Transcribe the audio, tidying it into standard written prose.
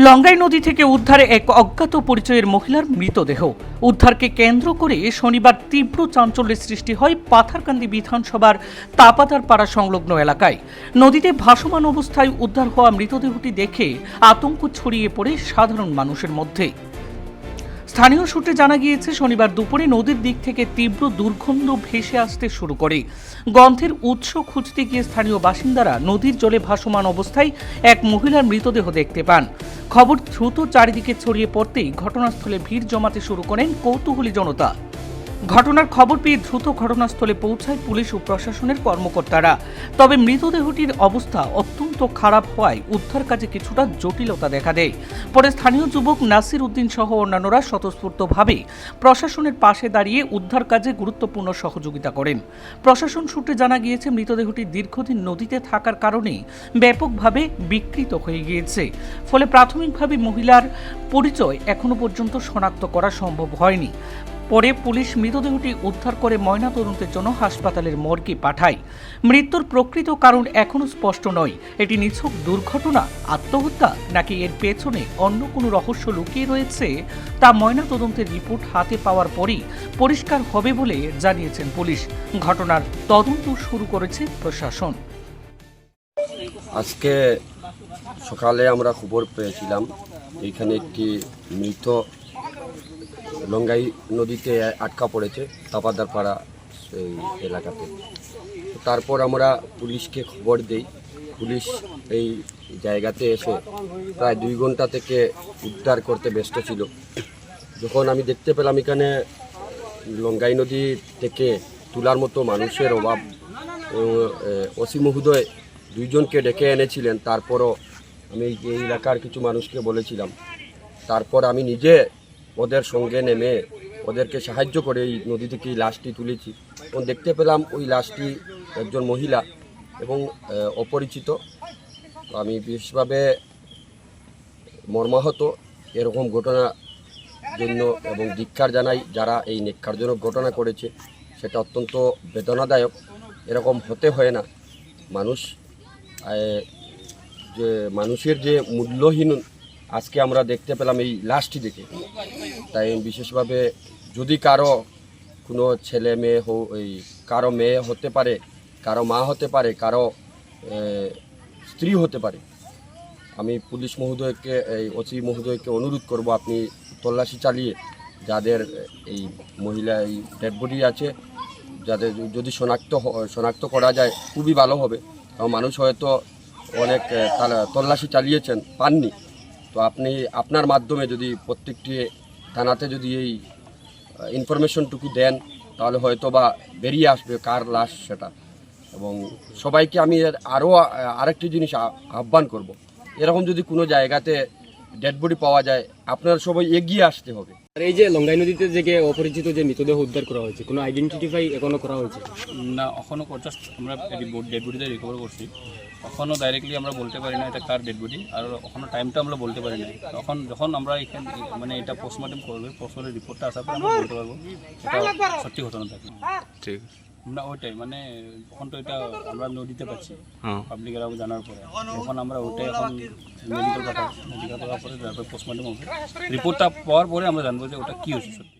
লঙ্গাই নদী থেকে উদ্ধারে এক অজ্ঞাত পরিচয়ের মহিলার মৃতদেহ। উদ্ধারকে কেন্দ্র করে শনিবার তীব্র চাঞ্চল্যের সৃষ্টি হয় পাথারকান্দি বিধানসভার তাপাদার পাড়া সংলগ্ন এলাকায়। নদীতে ভাসমান অবস্থায় উদ্ধার হওয়া মৃতদেহটি দেখে আতঙ্ক ছড়িয়ে পড়ে সাধারণ মানুষের মধ্যে। স্থানীয় সূত্রে জানা গিয়েছে, শনিবার দুপুরে নদীর দিক থেকে তীব্র দুর্গন্ধ ভেসে আসতে শুরু করে। গন্ধের উৎস খুঁজতে গিয়ে স্থানীয় বাসিন্দারা নদীর জলে ভাসমান অবস্থায় এক মহিলার মৃতদেহ দেখতে পান। খবর দ্রুত চারিদিকে ছড়িয়ে পড়তেই ঘটনাস্থলে ভিড় জমাতে শুরু করেন কৌতূহলী জনতা। ঘটনার খবর পেয়ে দ্রুত ঘটনাস্থলে পৌঁছায় পুলিশ ও প্রশাসনের কর্মকর্তারা। তবে মৃতদেহটির অবস্থা অত্যন্ত খারাপ হওয়ায় উদ্ধার কাজে কিছুটা জটিলতা দেখা দেয়। পরে স্থানীয় যুবক নাসির উদ্দিন সহ অন্যান্যরা স্বতঃস্ফূর্তভাবে প্রশাসনের পাশে দাঁড়িয়ে উদ্ধার কাজে গুরুত্বপূর্ণ সহযোগিতা করেন। প্রশাসন সূত্রে জানা গিয়েছে, মৃতদেহটি দীর্ঘদিন নদীতে থাকার কারণে ব্যাপকভাবে বিকৃত হয়ে গিয়েছে। ফলে প্রাথমিকভাবে মহিলার পরিচয় এখনো পর্যন্ত শনাক্ত করা সম্ভব হয়নি। পরে পুলিশ মৃতদেহটি উদ্ধার করে ময়নাতদন্তের জন্য হাসপাতালের মর্গে পাঠায়। মৃত্যুর প্রকৃত কারণ এখনো স্পষ্ট নয়। এটি নিছক দুর্ঘটনা, আত্মহত্যা নাকি এর পেছনে অন্য কোনো রহস্য লুকিয়ে রয়েছে তা ময়নাতদন্তের রিপোর্ট হাতে পাওয়ার পরই পরিষ্কার হবে বলে জানিয়েছেন পুলিশ। ঘটনার তদন্ত শুরু করেছে প্রশাসন। আজকে সকালে আমরা খবর পেয়েছিলাম এইখানে একটি মৃত লঙ্গাই নদীতে আটকা পড়েছে তাপাদার পাড়া সেই এলাকাতে। তারপর আমরা পুলিশকে খবর দেই। পুলিশ এই জায়গাতে এসে প্রায় 2 ঘন্টা থেকে উদ্ধার করতে ব্যস্ত ছিল। যখন আমি দেখতে পেলাম এখানে লঙ্গাই নদী থেকে তোলার মতো মানুষের অভাব, ওসি মহোদয় 2 জনকে ডেকে এনেছিলেন। তারপরও আমি এই এলাকার কিছু মানুষকে বলেছিলাম। তারপর আমি নিজে ওদের সঙ্গে নেমে ওদেরকে সাহায্য করে এই নদী থেকে এই লাশটি তুলেছি এবং দেখতে পেলাম ওই লাশটি একজন মহিলা এবং অপরিচিত। আমি বিশেষভাবে মর্মাহত এরকম ঘটনার জন্য এবং ধিক্কার জানাই যারা এই ন্যাক্কারজনক ঘটনা করেছে। সেটা অত্যন্ত বেদনাদায়ক। এরকম হতে হয় না। মানুষের যে মূল্যহীন আজকে আমরা দেখতে পেলাম এই লাশটি দেখে। তাই বিশেষভাবে যদি কারো কোনো ছেলে মেয়ে কারো মেয়ে হতে পারে, কারো মা হতে পারে, কারো স্ত্রী হতে পারে, আমি পুলিশ মহোদয়কে, এই ওসি মহোদয়কে অনুরোধ করব, আপনি তল্লাশি চালিয়ে যাদের এই মহিলা এই ডেড বডি আছে, যাদের যদি শনাক্ত করা যায় খুবই ভালো হবে। কারণ মানুষ হয়তো অনেক তল্লাশি চালিয়েছেন, পাননি। তো আপনি আপনার মাধ্যমে যদি প্রত্যেকটি থানাতে যদি এই ইনফরমেশনটুকু দেন, তাহলে হয়তো বা বেরিয়ে আসবে কার লাশ সেটা। এবং সবাইকে আমি আরেকটি জিনিস আহ্বান করব, এরকম যদি কোনো জায়গাতে ডেড বডি পাওয়া যায় আপনারা সবাই এগিয়ে আসতে হবে। আর এই যে লঙ্গাই নদীতে যে অপরিচিত যে মৃতদেহ উদ্ধার করা হয়েছে, কোনো আইডেন্টিফাই এখনো করা হয়েছে না? এখনও জাস্ট আমরা ডেড বডিটা রিকভার করছি। এখনও ডাইরেক্টলি আমরা বলতে পারি না এটা কার ডেড বডি, আর এখনও টাইমটা আমরা বলতে পারি না। যখন আমরা এখানে মানে এটা পোস্টমর্টম করবে, পোস্টমর্টম রিপোর্টটা আসার পর আমরা বলতে পারবো এটা সত্যি ঘটনা থাকে। ঠিক আমরা ওইটাই মানে এখন তো এটা আমরা নদীতে পাচ্ছি পাবলিকেরা জানার পরে, তখন আমরা ওইটাই এখন মেডিকেল পাঠাবো। মেডিকেল পাঠার পরে তারপর পোস্টমর্টম হবে। রিপোর্টটা পাওয়ার পরে আমরা জানবো যে ওটা কী হয়েছে সত্যি।